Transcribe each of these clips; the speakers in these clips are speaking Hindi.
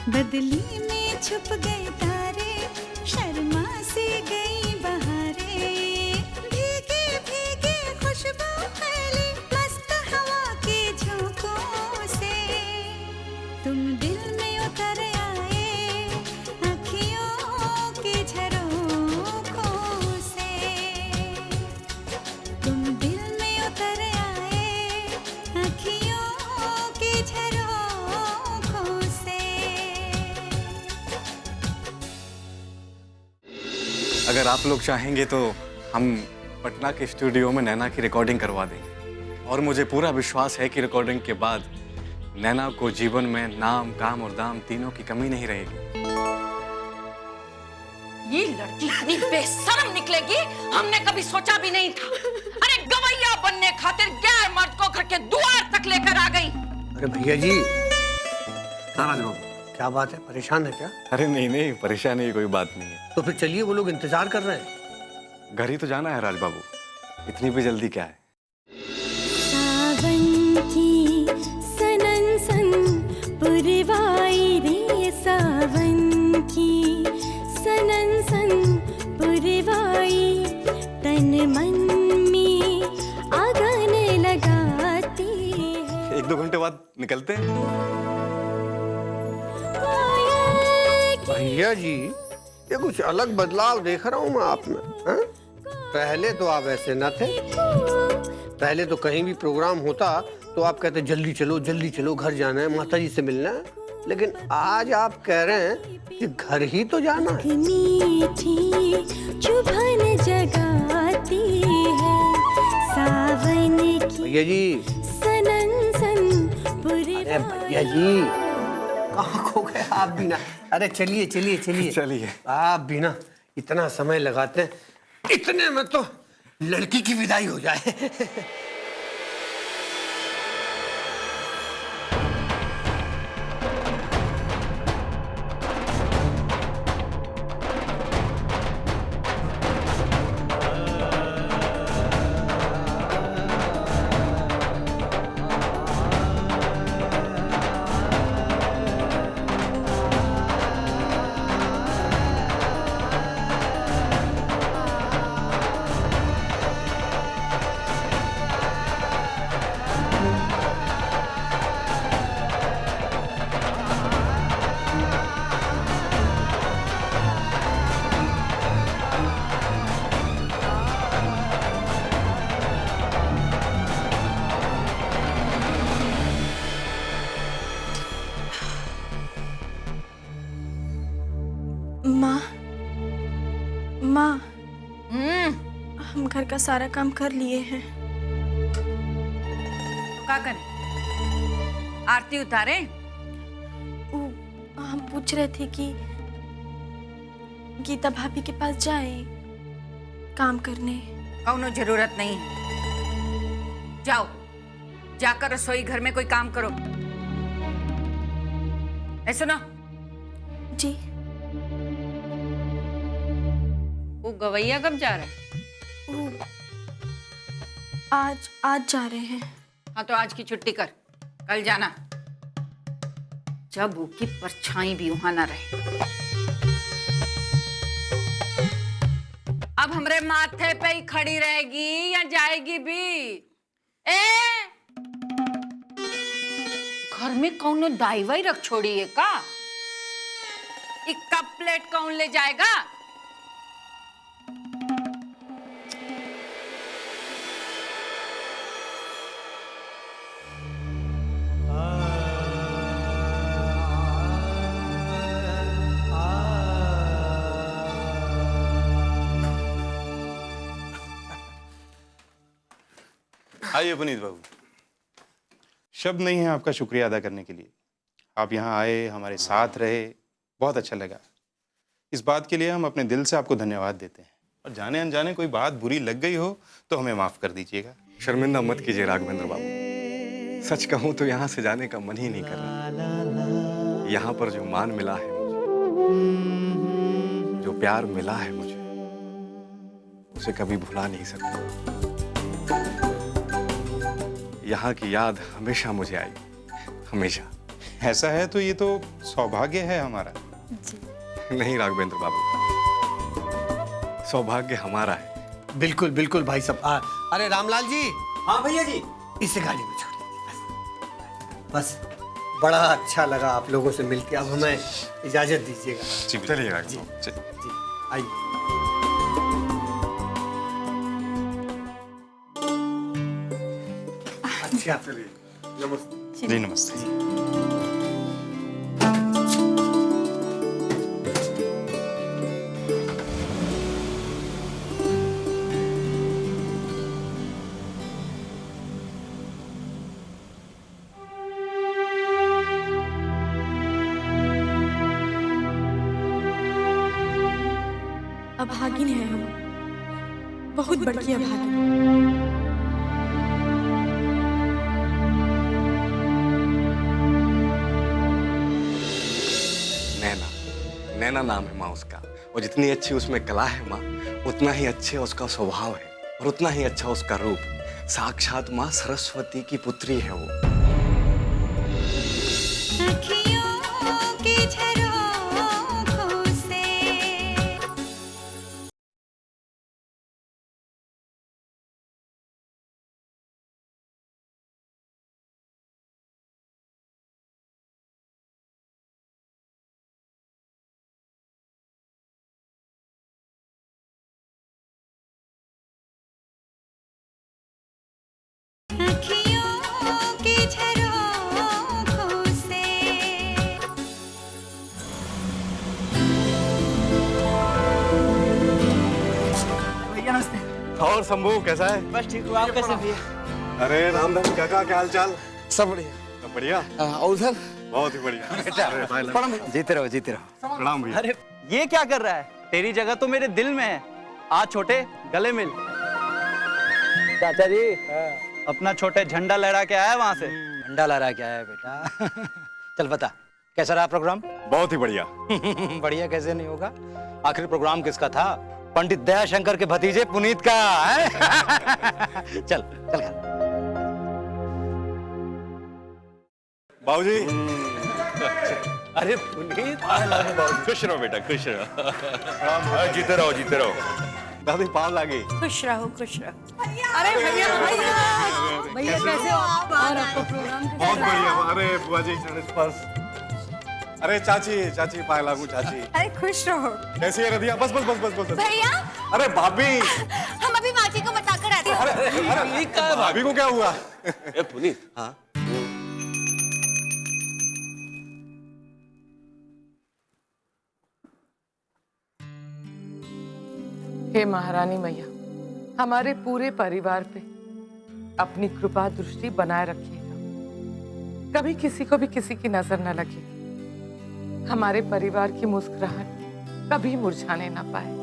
बदली में छुप गए तारे, शर्मा सी गई बहारें, भीगे भीगे खुशबू फैली मस्त हवा के झोंकों से। तुम दिल में उतर आए अखियों के झरोखों से, तुम दिल में उतर आए अखियों के झरोखों से। अगर आप लोग चाहेंगे तो हम पटना के स्टूडियो में नैना की रिकॉर्डिंग करवा देंगे, और मुझे पूरा विश्वास है कि रिकॉर्डिंग के बाद नैना को जीवन में नाम, काम और दाम तीनों की कमी नहीं रहेगी। ये लड़की इतनी बेशर्म निकलेगी हमने कभी सोचा भी नहीं था। अरे गवैया बनने खातिर गैर मर्द को घर के द्वार तक लेकर आ गई। अरे भैया जी, नाराज बाबू, क्या बात है, परेशान है क्या? अरे नहीं नहीं, परेशानी की कोई बात नहीं है। तो फिर चलिए, वो लोग इंतजार कर रहे हैं। घर ही तो जाना है राज बाबू, इतनी भी जल्दी क्या है? सावन की सनन सन पुरवाई रे, सावन की सनन सन पुरवाई, तन मन में आगन लगाती है। 1-2 घंटे बाद निकलते हैं। भैया जी, ये कुछ अलग बदलाव देख रहा हूँ मैं आप में। हाँ? पहले तो आप ऐसे न थे। पहले तो कहीं भी प्रोग्राम होता तो आप कहते जल्दी चलो, घर जाना है, माता जी से मिलना है। लेकिन आज आप कह रहे हैं कि घर ही तो जाना है। मीठी चुभन जगाती है, सावन की भैया जी, सनन सन पुरवाई। अरे भैया जी, कहाँ खो गए आप भी ना? अरे चलिए चलिए चलिए चलिए। आप भी ना इतना समय लगाते हैं, इतने में तो लड़की की विदाई हो जाए। माँ, हम घर का सारा काम कर लिए हैं। तो क्या करें? आरती उतारे? हम पूछ रहे थे कि गीता भाभी के पास जाए काम करने। कौनो जरूरत नहीं है। जाओ, जाकर रसोई घर में कोई काम करो। ऐ सुनो, जी। वो गवैया कब जा रहा है? आज जा रहे हैं। हाँ तो आज की छुट्टी कर, कल जाना, जब उसकी परछाई भी वहां ना रहे। अब हमरे माथे पे ही खड़ी रहेगी या जाएगी भी? घर में कौनो दाई वाई रख छोड़ी है का? एक कप प्लेट कौन ले जाएगा? आइए पुनीत बाबू, शब्द नहीं है आपका शुक्रिया अदा करने के लिए। आप यहाँ आए, हमारे साथ रहे, बहुत अच्छा लगा। इस बात के लिए हम अपने दिल से आपको धन्यवाद देते हैं। और जाने अनजाने कोई बात बुरी लग गई हो तो हमें माफ कर दीजिएगा। शर्मिंदा मत कीजिए राघवेंद्र बाबू, सच कहूं तो यहाँ से जाने का मन ही नहीं कर रहा। यहाँ पर जो मान मिला है मुझे, जो प्यार मिला है मुझे, उसे कभी भुला नहीं सकता। यहाँ की याद हमेशा मुझे आएगी, हमेशा। ऐसा है तो ये तो सौभाग्य है हमारा। नहीं राघवेंद्र बाबू, सौभाग्य हमारा है। बिल्कुल बिल्कुल भाई साहब। अरे रामलाल जी, हाँ भैया जी। इसे गाड़ी में छोड़ दीजिए बस। बड़ा अच्छा लगा आप लोगों से मिलके। अब हमें इजाजत दीजिएगा। चलिए राघवेंद्र बाबू, चलिए। जी आइए। अच्छा चलिए, नमस्ते। जी नमस्ते। अभागिन है हम, बहुत बड़की अभागिन। नैना, नैना नाम है माँ उसका। और जितनी अच्छी उसमें कला है माँ, उतना ही अच्छे उसका स्वभाव है और उतना ही अच्छा उसका रूप। साक्षात माँ सरस्वती की पुत्री है वो। भैया नमस्ते। और शंभू कैसा है? बस ठीक हूँ, आप कैसे भैया? अरे रामधन काका, क्या हाल चाल? सब बढ़िया। सब बढ़िया? और उधर? बहुत ही बढ़िया। अरे, भाई लग- प्रणाम। जीते रहो जीते रहो। प्रणाम भैया। अरे ये क्या कर रहा है? तेरी जगह तो मेरे दिल में है। आज छोटे गले मिल। चाचा जी अपना छोटे झंडा लहरा के आया वहां से। झंडा लहरा के आया बेटा। चल बता, कैसा रहा प्रोग्राम? बहुत ही बढ़िया। बढ़िया कैसे नहीं होगा? आखिर प्रोग्राम किसका था? पंडित दयाशंकर के भतीजे पुनीत का है? चल चल खा। बाबूजी, अरे पुनीत, खुश रहो बेटा, खुश रहो। जीते रहो, जीते रहो। दादी पाँव लागी। खुश रहो खुश रहो। अरे भैया भैया भैया कैसे हो? और आपको प्रोग्राम बहुत बढ़िया। अरे बुआ जी, बस। अरे चाची, चाची पाए लागू चाची। अरे खुश रहो कैसी है रदिया? बस बस बस बस बस। भैया। अरे भाभी, हम अभी माची को बताकर आते हैं। भाभी को क्या हुआ? ए पुनीत, हाँ, हे महारानी मैया, हमारे पूरे परिवार पे अपनी कृपा दृष्टि बनाए रखिएगा। कभी किसी को भी किसी की नजर न लगे। हमारे परिवार की मुस्कुराहट कभी मुरझाने न पाए।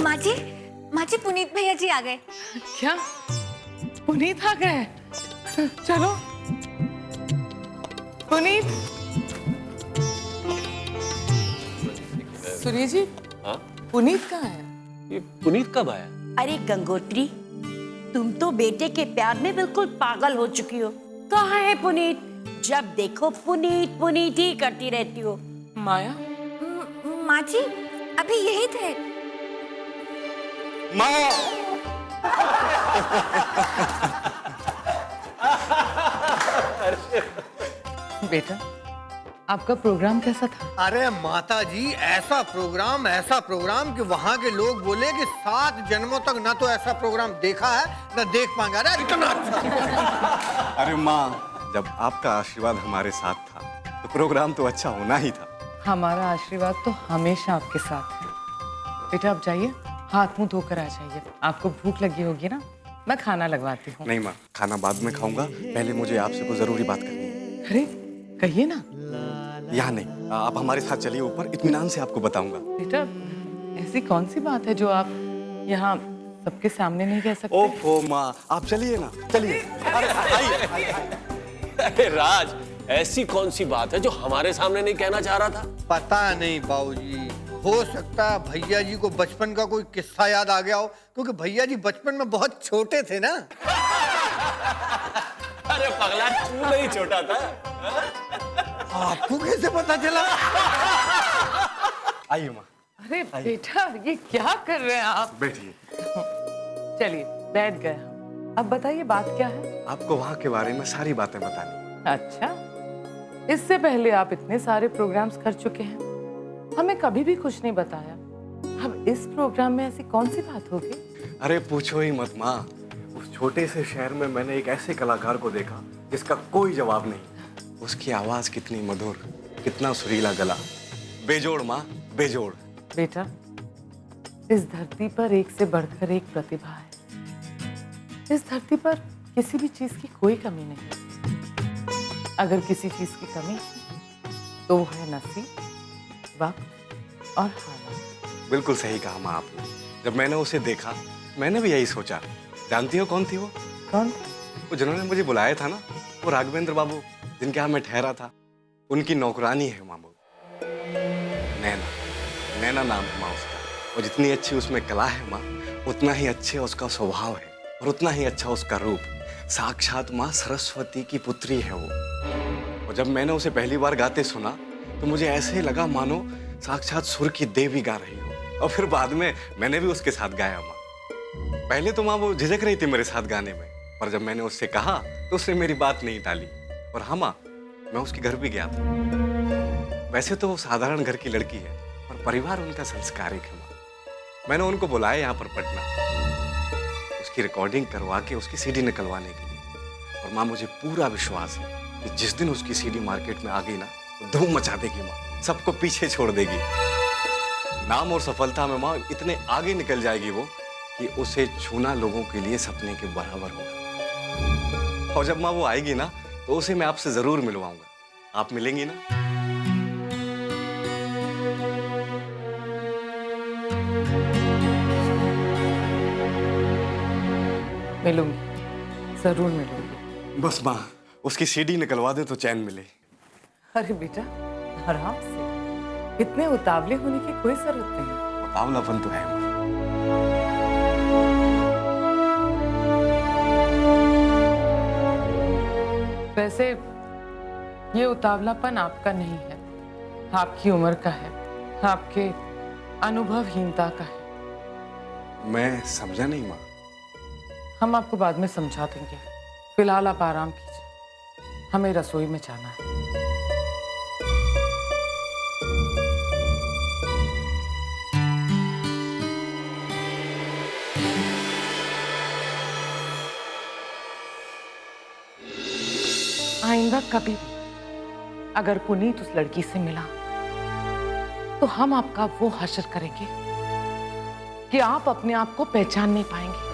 माची, माची पुनीत भैया जी आ गए। क्या पुनीत आ गए? चलो पुनीत। सुनिए जी, हाँ? पुनीत कहाँ है? ये पुनीत कब आया? अरे गंगोत्री, तुम तो बेटे के प्यार में बिल्कुल पागल हो चुकी हो। कहाँ है पुनीत? जब देखो पुनीत पुनीत ही करती रहती हो। माया, माची अभी यही थे। माँ। बेटा आपका प्रोग्राम कैसा था? अरे माता जी, ऐसा प्रोग्राम कि वहाँ के लोग बोले कि 7 जन्मों तक ना तो ऐसा प्रोग्राम देखा है ना देख पाएंगे। अरे इतना अच्छा। अरे माँ, जब आपका आशीर्वाद हमारे साथ था तो प्रोग्राम तो अच्छा होना ही था। हमारा आशीर्वाद तो हमेशा आपके साथ है। बेटा आप जाइए, हाथ मुंह धोकर आ जाइए। आपको भूख लगी होगी ना, मैं खाना लगवाती हूँ। नहीं माँ, खाना बाद में खाऊंगा, पहले मुझे आपसे कोई जरूरी बात करनी है। अरे कहिए ना। यहाँ नहीं, आप हमारे साथ चलिए ऊपर, इत्मीनान से आपको बताऊंगा। बेटा ऐसी कौन सी बात है जो आप यहाँ सबके सामने नहीं कह सकते? ओफो माँ, आप चलिए ना, चलिए। अरे आइए। अरे राज, ऐसी कौन सी बात है जो हमारे सामने नहीं कहना चाह रहा था? पता नहीं बाबूजी, हो सकता है भैया जी को बचपन का कोई किस्सा याद आ गया हो, क्योंकि भैया जी बचपन में बहुत छोटे थे ना। अरे पगला, तू नहीं छोटा था। आपको कैसे पता चला? आइए माँ, अरे बेटा, ये क्या कर रहे हैं आप? बैठिए। चलिए बैठ गए हम। अब बताइए बात क्या है? आपको वहाँ के बारे में सारी बातें बतानी। अच्छा, इससे पहले आप इतने सारे प्रोग्राम्स कर चुके हैं, हमें कभी भी कुछ नहीं बताया। अब इस प्रोग्राम में ऐसी कौन सी बात होगी? अरे पूछो ही मत माँ, उस छोटे से शहर में मैंने एक ऐसे कलाकार को देखा जिसका कोई जवाब नहीं। उसकी आवाज कितनी मधुर, कितना सुरीला गला, बेजोड़ माँ, बेजोड़। बेटा, इस धरती पर एक से बढ़कर एक प्रतिभा है। इस धरती पर किसी भी चीज की कोई कमी नहीं। अगर किसी चीज की कमी तो वो है नसीब, वक्त और हालात। बिल्कुल सही कहा माँ आपने। जब मैंने उसे देखा, मैंने भी यही सोचा। जानती हो कौन थी वो? कौन? वो जिन्होंने मुझे बुलाया था ना, वो राघवेंद्र बाबू, जिनके यहाँ मैं ठहरा था, उनकी नौकरानी है माँ। नैना, नैना नाम है माँ उसका। और जितनी अच्छी उसमें कला है माँ, उतना ही अच्छे उसका स्वभाव है और उतना ही अच्छा उसका रूप। साक्षात माँ सरस्वती की पुत्री है वो। और जब मैंने उसे पहली बार गाते सुना तो मुझे ऐसे लगा मानो साक्षात सुर की देवी गा रही हो। और फिर बाद में मैंने भी उसके साथ गाया माँ। पहले तो माँ वो झिझक रही थी मेरे साथ गाने में, पर जब मैंने उससे कहा तो उसने मेरी बात नहीं टाली। और हाँ माँ, मैं उसके घर भी गया था। वैसे तो वो साधारण घर की लड़की है, पर परिवार उनका संस्कारिक है माँ। मैंने उनको बुलाया यहाँ पर पटना, उसकी रिकॉर्डिंग करवा के उसकी सीडी निकलवाने के लिए। और माँ मुझे पूरा विश्वास है कि जिस दिन उसकी सीडी मार्केट में आ गई ना, तो धूम मचा देगी माँ, सबको पीछे छोड़ देगी। नाम और सफलता में माँ इतने आगे निकल जाएगी वो कि उसे छूना लोगों के लिए सपने के बराबर होगा। और जब माँ वो आएगी ना, तो उसे मैं आपसे जरूर मिलवाऊंगा। आप मिलेंगी ना? मिलूंगी, जरूर मिलूंगी। बस माँ उसकी सीडी निकलवा दे तो चैन मिले। अरे बेटा, आराम से, इतने उतावले होने की कोई जरूरत नहीं। उतावलापन तो है माँ। वैसे ये उतावलापन आपका नहीं है, आपकी उम्र का है, आपके अनुभवहीनता का है। मैं समझा नहीं माँ। हम आपको बाद में समझा देंगे, फिलहाल आप आराम कीजिए, हमें रसोई में जाना है। आइंदा कभी भी अगर पुनीत उस लड़की से मिला तो हम आपका वो हश्र करेंगे कि आप अपने आप को पहचान नहीं पाएंगे।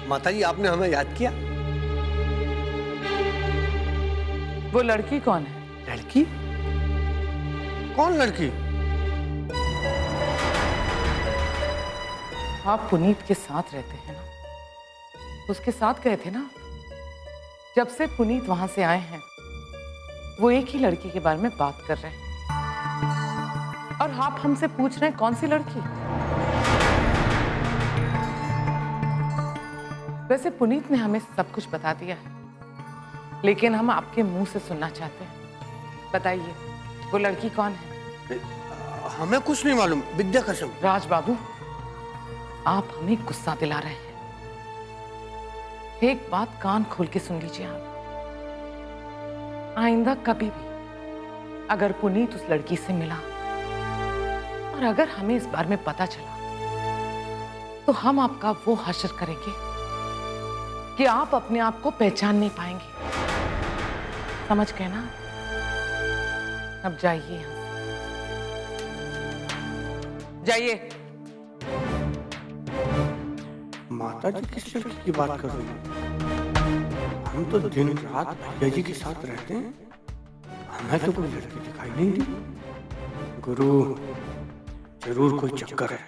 माताजी, आपने हमें याद किया? वो लड़की कौन है? लड़की? कौन लड़की? आप पुनीत के साथ रहते हैं ना, उसके साथ गए थे ना। जब से पुनीत वहां से आए हैं, वो एक ही लड़की के बारे में बात कर रहे हैं। और आप हमसे पूछ रहे हैं कौन सी लड़की? वैसे पुनीत ने हमें सब कुछ बता दिया है, लेकिन हम आपके मुंह से सुनना चाहते हैं। बताइए, वो लड़की कौन है? हमें कुछ नहीं मालूम, विद्या कसम। राज बाबू, आप हमें गुस्सा दिला रहे हैं। एक बात कान खोल के सुन लीजिए आप। आइंदा कभी भी अगर पुनीत उस लड़की से मिला और अगर हमें इस बारे में पता चला, तो हम आपका वो हश्र करेंगे कि आप अपने आप को पहचान नहीं पाएंगे। समझ गए ना? अब जाइए यहां से। जाइए। माता जी किस लड़की की बात कर रही है? हम तो दिन रात भैया जी के साथ रहते हैं, हमें तो कोई लड़की दिखाई नहीं दी। गुरु, जरूर कोई चक्कर है।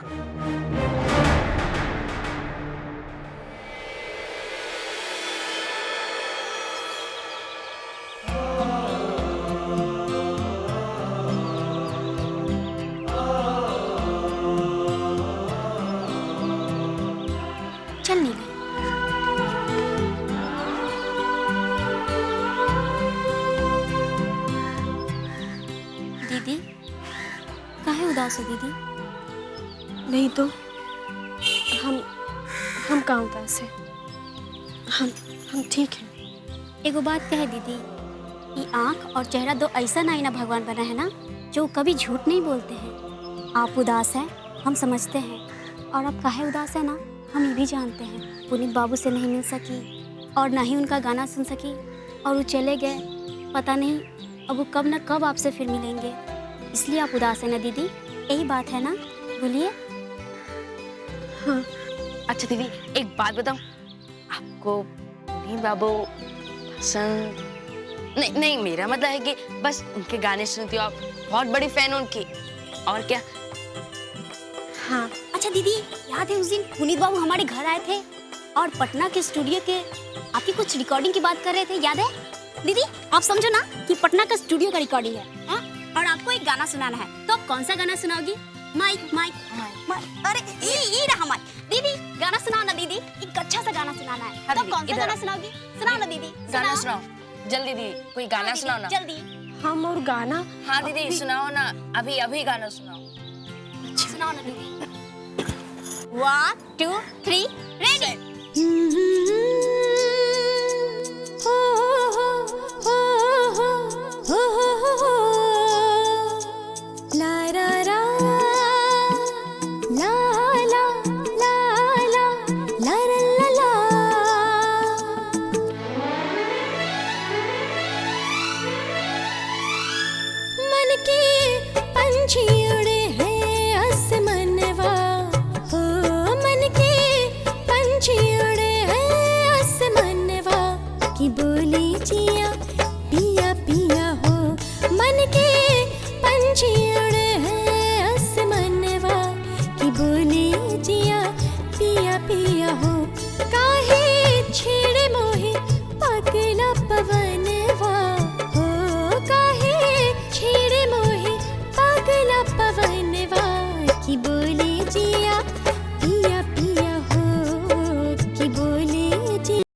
चल नीले। दीदी काहे उदास हो दीदी? नहीं तो हम कहाँ उदास हैं? हम ठीक हैं। एगो बात कहे दीदी, ये आँख और चेहरा दो ऐसा ना आईना भगवान बना है ना जो कभी झूठ नहीं बोलते हैं। आप उदास हैं, हम समझते हैं, और आप काहे उदास है ना हम ये भी जानते हैं। पुनीत बाबू से नहीं मिल सकी और ना ही उनका गाना सुन सकी, और वो चले गए। पता नहीं अब वो कब न कब आपसे फिर मिलेंगे, इसलिए आप उदास है ना दीदी? यही बात है ना? बोलिए। हाँ। अच्छा दीदी, एक बात बताऊं, आपको पुनीत बाबू पसंद? नहीं, मेरा मतलब है कि बस उनके गाने सुनती हो आप, बहुत बड़ी फैन हो उनकी, और क्या? हाँ। अच्छा दीदी, याद है उस दिन पुनीत बाबू हमारे घर आए थे और पटना के स्टूडियो के आपकी कुछ रिकॉर्डिंग की बात कर रहे थे, याद है? दीदी आप समझो ना कि पटना का स्टूडियो का रिकॉर्डिंग है, हाँ? और आपको एक गाना सुनाना है, तो आप कौन सा गाना सुनाओगी? Mic mic mic. अरे ये रहा माइक। दीदी गाना सुनाओ ना दीदी, एक अच्छा सा गाना सुनाना है। हाँ, तो दीदी, कौन सा गाना सुनाओगी? सुनाओ ना दीदी, गाना सुनाओ जल्दी दीदी, कोई गाना सुनाओ ना जल्दी। हम और गाना? हाँ दीदी सुनाओ ना, अभी गाना सुनाओ। सुनाओ ना दीदी। 1 2 3 रेडी। मन के पंछी उड़े हैं आसमानवा, हो मन के पंछी उड़े हैं आसमानवा, की बोली जिया पिया पिया हो। मन के पंछी उड़े हैं आसमानवा, की बोली जिया पिया पिया हो। काहे छेड़े मोहे पागला पवनवा, हो काहे छेड़े मोहे पागला पवनवा, की बोली जिया